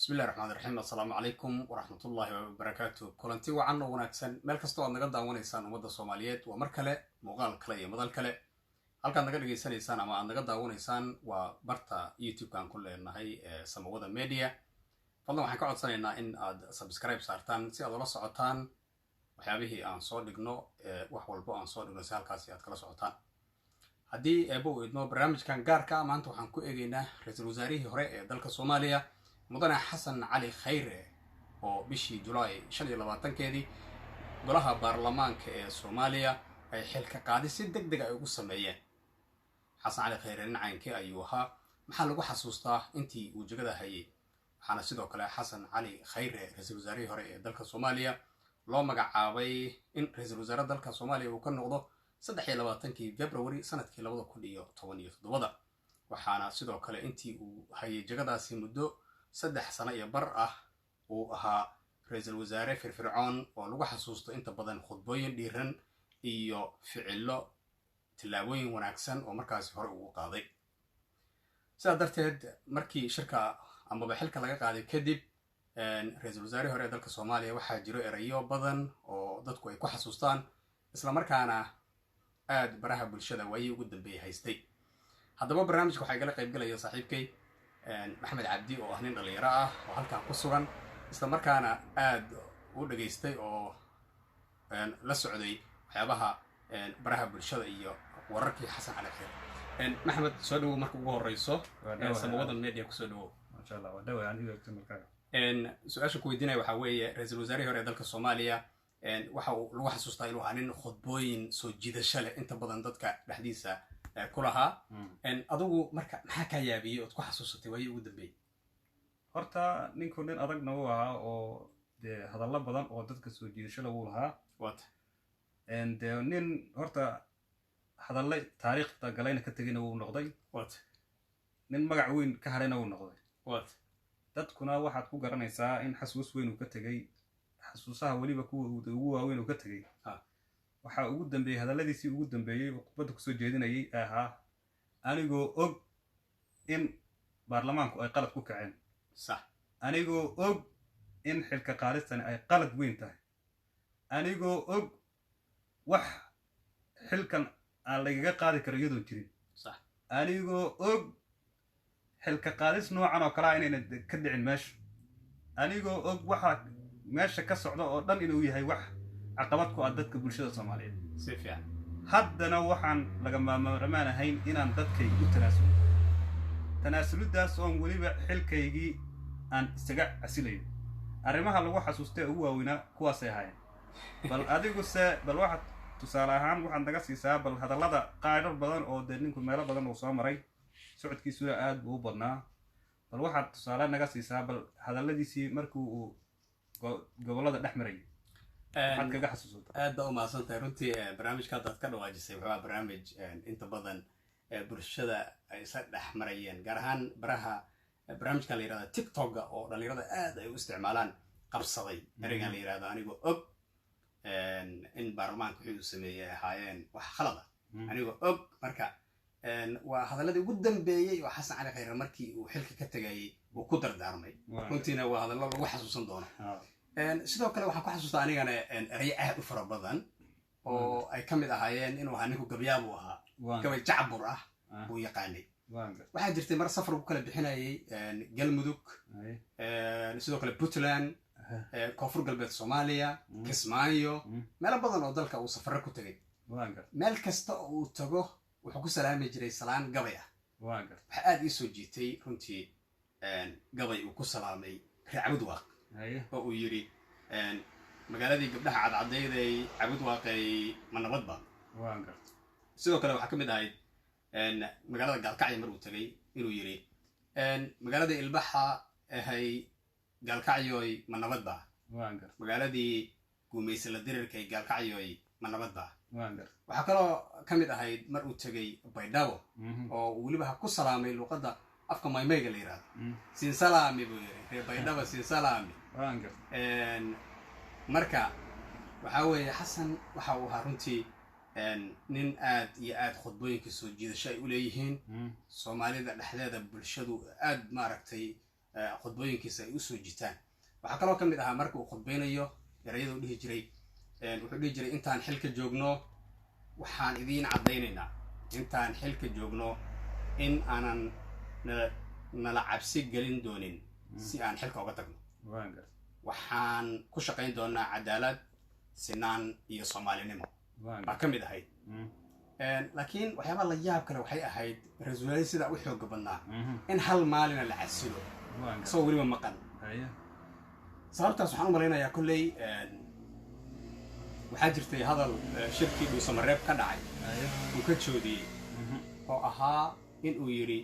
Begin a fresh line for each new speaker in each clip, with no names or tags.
بسم الله الرحمن الرحيم. السلام عليكم ورحمة الله وبركاته. كلنتي وعن وناكسن meel kasta oo naga daawanaysaan umada Soomaaliyeed waa mar kale muuqaal kale iyo madal kale halkaan naga dhageysanaysaan ama aad naga daawanaysaan waa barta YouTube-kan ku leenahay Samawada Media. fadlan waxaan ka codsanaynaa in aad subscribe saartaan si aad ula socotaan waxyaabihii aan soo dhigno wax walba aan soo dhigno si halkaas aad kala socotaan. haddii eebo idmo barnaamijkan gaarka ah maanta waxaan ku eegaynaa ra'iisul wasaarihii hore ee dalka Soomaaliya mudane xasan cali khayre oo bishii July 25-keedii golaha baarlamaanka ee Soomaaliya ay xilka qaadis si degdeg ah ugu sameeyeen. xasan cali khayre nincankii ayuu ahaa maxaa lagu xasuustaa intii uu jagada hayay. waxaana sidoo kale xasan cali khayre ra'iisul wasaarihii hore ee dalka Soomaaliya loo magacaabay in ra'iisul wasaare dalka Soomaaliya uu ka noqdo 23-kii February sanadkii 2017. waxaana sidoo kale intii uu hayay jagadaasi muddo 3 sano iyo bar ah uu ahaa ra'iisul wasaare firfircoon oo lagu xasuusto inta badan khudbooyin dhiiran iyo ficilo tilaabooyin wanaagsan oo markaasi hore ugu qaaday. sidaa darteed markii shirka ama xilka laga qaaday kadib ra'iisul wasaare hore dalka Soomaaliya waxaa jiro erayo badan oo dadku ay ku xasuustaan isla markaana aad baraha bulshada way ugu dambeeyay haystay. haddaba barnaamijka waxaa igala qayb galaya saaxiibkay maxamed cabdi oo ah nin dhalinyaro ah oo halkaan ku sugan isla markaana aad u dhageystay oo la socday waxyaabaha baraha bulshada iyo wararkii xasan cali khayre. maxamed soo dhawow marka ugu horeyso Samawada Media ku soo dhawow.
masha Allah waa dhawaad aniga markaa
su-aasha ku weydiinaya waxaa weeye ra'iisul wasaarihii hore ee dalka Soomaaliya waxa uu lagu xasuustaa inuu ahaa nin khudbooyin soo jiidasho leh inta badan dadka dhexdiisa kulahaa. adigu marka maxaa ka yaabiyay oo ku xasuusatay waayii ugu dambeeyay?
horta ninku nin adagna uu ahaa oo de hadallo badan oo dadka soo jiidasho leh uu lahaa
wata
de nin horta hadallo taariikhda galayna ka tegayna uu noqday
wata
nin magac weyn ka harayna uu noqday
wata
dadkuna waxaad ku garanaysaa in xasuus weyn uu ka tegay xasuusaha waliba kuwa ugu waaweyn uu ka tegay waxa ugu dambeeyay hadalladiisii ugu dambeeyay oo khudbada ku soo jeedinayay ahaa anigoo og in baarlamaanku ay qalad ku kaceen
sax
anigoo og in xilka qaadistani ay qalad weyn tahay anigoo og wax xilkan aan lagaga qaadi karo iyadoo jirin
sax
anigoo og xilka qaadis noocan oo kale ah inayna ka dhicin meesha anigoo og waxa meesha ka socda oo dhan inuu yahay wax caqabad ku ah dadka bulshada Soomaaliyeed
si fiican
haddana waxaan laga maarmaan ahayn inaan dadkayga u tanaasulidaas oo waliba xilkaygii aan isaga casilayo arrimaha lagu xasuustay ugu waaweynaa kuwaasay ahaayeen bal adigu bal waxaad tusaale ahaan waxaad naga siisaa bal hadallada qaadar badan oo de ninku meelo badan uu soo maray socodkiisuna aad buu u badnaa bal waxaad tusaale naga siisaa bal hadalladiisii markii uu gobolada dhex marayay waxaad kaga xasuusatay.
aad baa u mahadsantahay runtii barnaamijka haddaad ka dhawaajisay wuxuu ahaa barnaamij inta badan bulshada ay isla dhex marayeen gaar ahaan barnaamijkan la yirahdo TikTok oo dhalinyarada aad ay u isticmaalaan qabsaday ereygan la yirahdo anigoo og in baarlamaanka wixii uu sameeyay ahaayeen wax khalad ah anigoo og marka waa hadaladii ugu dambeeyay oo xasan cali khayre markii uu xilka ka tagayay uu ku dardaarmay runtiina waa hadallo lagu xasuusan doono. sidoo kale waxaan ku xasuustaa anigana erayo aad u fara badan oo ay ka mid ahaayeen inuu ahaa ninku gabyaabu ahaa gabay jacbur ah buu yaqaanay. waxaa jirtay mar safar ku kala bixinayay galmudug sidoo kale Puntland koonfur galbeed Soomaaliya Kismaayo meelo badan oo dalka uu safar ku tagay meel kasta oo uu tago wuxuu ku salaami jiray salaan gabay ah. waxa aad ii soo jiitay runtii gabay uu ku salaamay Cabud Waaq oo uu yiri magaaladii gabdhaha cadcadayday Cabud Waaqay ma nabadba. sidoo kale waxaa ka mid ahayd magaalada Gaalkacyo mar uu tagay inuu yiri magaaladii Ilbaxa ahay Gaalkacyoy ma nabadba magaaladii guumeysla dirirkay Gaalkacyoy ma nabadba. waxaa kaloo ka mid ahayd mar uu tagay Baydhabo oo weliba ku salaamay luqadda afka maymayga la yiraahdo siin salaami buu yiri Baydhabo siin salaami. marka waxaa weeye xasan waxa uu ahaa runtii nin aad iyo aad khudbooyinka soo jiidasho ay u leeyihiin Soomaalida dhexdeeda bulshadu aad maaragtay khudbooyinkiisa ay usoo jitaan waxaa kaloo ka mid ahaa marka uu khudbaynayo erayada u dhihi jiray wuxuu dhihi jiray intaan xilka joogno waxaan idiin caddaynaynaa intaan xilka joogno in aanan nala cabsi gelin doonin si aan xilka uga tagno waxaan ku shaqayn doonaa cadaalad sinaan iyo soomaalinimo baa ka mid ahayd laakiin waxyaabaa la yaab kale waxay ahayd ra-iisul wasaare sidaa u xooga badnaa in hal maalina la casilo isagoo weliba maqan sababtaas waxaan u malaynayaa kolley waxaa jirtay hadal shirkii dhuusamareeb ka dhacay uu ka joodiyey oo ahaa in uu yidhi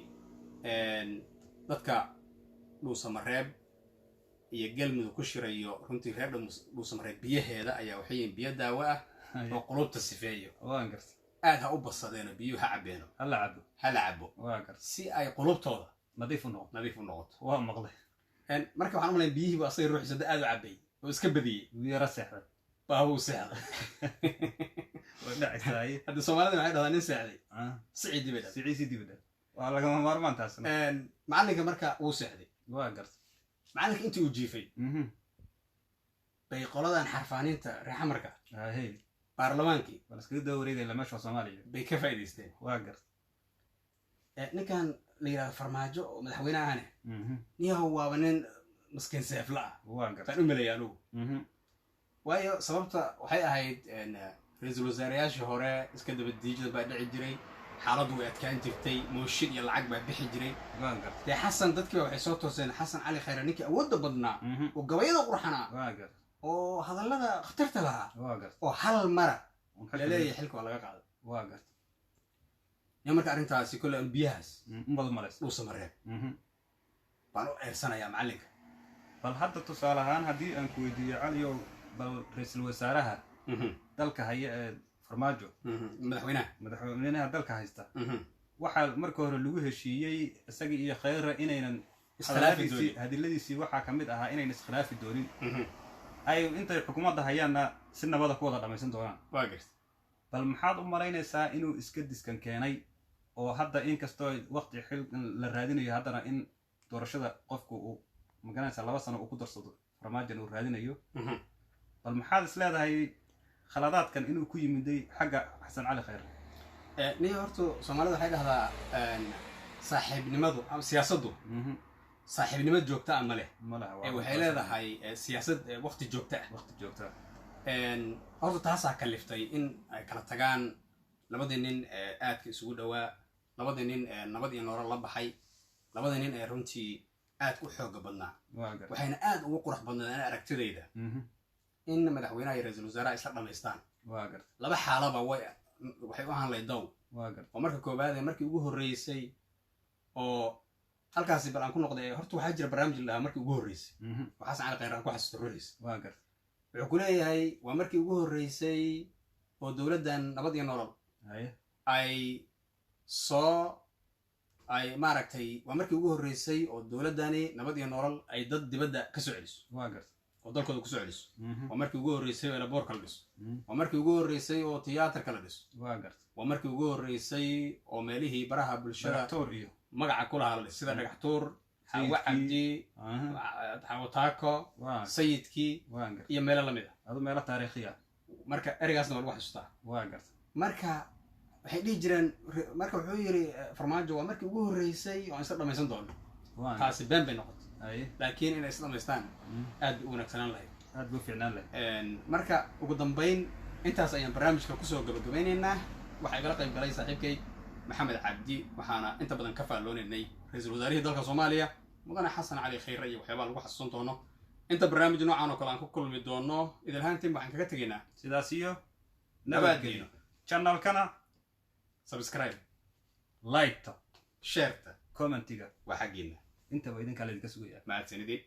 dadka dhuusamareeb iyo galmudug ku shirayo runtii reer dhuusamareeb biyaheeda ayaa waxay yihiin biyo daawo ah oo qulubta sifeeyo aad ha u basadeenoo biyuhu ha cabeeno hala cabo si ay qulubtooda nadiif u noqoto marka waxaan u malayn biyihiibu asagay ruuxiisa aad u cabay oo iska badiyey baabuu seexday hadda soomaalida waxay dhahdaa nin seexday sicii dibadha
waa lagama maarmaan taas
macallinka marka wuu seexday macallinka intii uu jiifay bay qoladan xarfaaniinta reexamarka baarlamaankii
iskaga daba wareegayla meesha Soomaaliya
bay ka faa'iideysteen ninkan la yiraahdo farmaajo oo madaxweyne ahane niyahow waaba nin maskiin seefla ah baan u maleeyaa anugu waayo sababta waxay ahayd ra-iisul wasaareyaashii hore iska daba diijada baa dhici jiray xaaladdu way adkaan jirtay mooshin iyo lacag baa bixi jiray dee xasan dadkiiba waxay soo tooseen xasan cali khayre ninkii awoodda badnaa oo gabayada qurxanaa oo hadallada khatarta lahaa oo hal mara laleeyahay xilka waa laga qaaday ya marka arrintaasi kolle aan biyahaas dhuusamareeb baan u eersanayaa macallinka
bal hadda tusaale ahaan haddii aan ku weydiiyo caliyow bal ra-iisul wasaaraha dalka haya ee farmaajo madaxweynaha dalka haysta waxaa marka hore lagu heshiiyey isagii iyo khayra inaynan hadiladiisii waxaa ka mid ahaa inaynan iskhilaafi doonin ay intay xukuumadda hayaanna si nabada ku wada dhamaysan doonaan bal maxaad u malaynaysaa inuu iska diskan keenay oo hadda inkastoo waqti xil la raadinayo haddana in doorashada qofku uu magaranaysa 2 sano uu ku darsado farmaajan uu raadinayo bal maxaad is leedahay khaladaadkan inuu ku yimiday xagga xasan cali khayre
niyo horta soomaalida waxay dhahdaa saaxiibnimadu ama siyaasaddu saaxiibnimad joogta ah ma leh waxay leedahay siyaasad waqti joogta horta taasaa kaliftay in ay kala tagaan labadii nin aadka isugu dhowaa labadii nin nabad iyo nolol la baxay labadii nin ee runtii aad u xooga badnaa waxayna aad ugu qurux badnaadeen aragtidayda in madaxweynaha iyo ra-iisul wasaaraha isla dhamaystaan laba xaalaba waxay u ahaan lahayd dow oo marka koowaad ee markii ugu horreysay oo halkaasi bal aan ku noqday horta waxaa jira barnaamij la dhahaa markii ugu horreysay oo xasan cali khayre aan ku xasuusto ruuxiisa wuxuu ku leeyahay waa markii ugu horreysay oo dowladdan nabad iyo nolol ay maaragtay waa markii ugu horreysay oo dowladdani nabad iyo nolol ay dad dibadda ka soo celiso oo dalkooda kusoo celiso waa markii ugu horreysay oo elaboorka la dhiso waa markii ugu horreysay oo tiyaatarka la dhiso waa markii ugu horreysay oo meelihii baraha bulshada magaca ku lahaa la dhis sida dhagaxtuur xawa cabdi xawataako sayidkii iyo meelo lamid
adu meelo taariikhiya
marka ereygaasna waa lagu xasuustaa marka waxay dhihi jireen marka wuxuu yiri farmaajo waa markii ugu horreysay oo aan isla dhamaysan doono taasi been bay noqotay laakiin inay isla dhamaystaan aad bay u wanaagsanaan lahayd
aad buu fiicnaan lahayd
marka ugu dambayn intaas ayaan barnaamijka kusoo gabagabeynaynaa waxaa igala qayb galay saaxiibkay maxamed cabdi waxaana inta badan ka faalloonaynay ra-iisul wasaarihii dalka soomaaliya mudane xasan cali khayre iyo waxyaabaa lagu xasuusan doono inta barnaamij noocan oo kale aan ku kulmi doono idilhaantiin waxaan kaga tegaynaa
sidaas iyo
nabadgelyo
channelkana
subscribe
like
shareta
commentiga
waa xaggiina
intaba idinkaa la idinka sugaya
mahadsanidii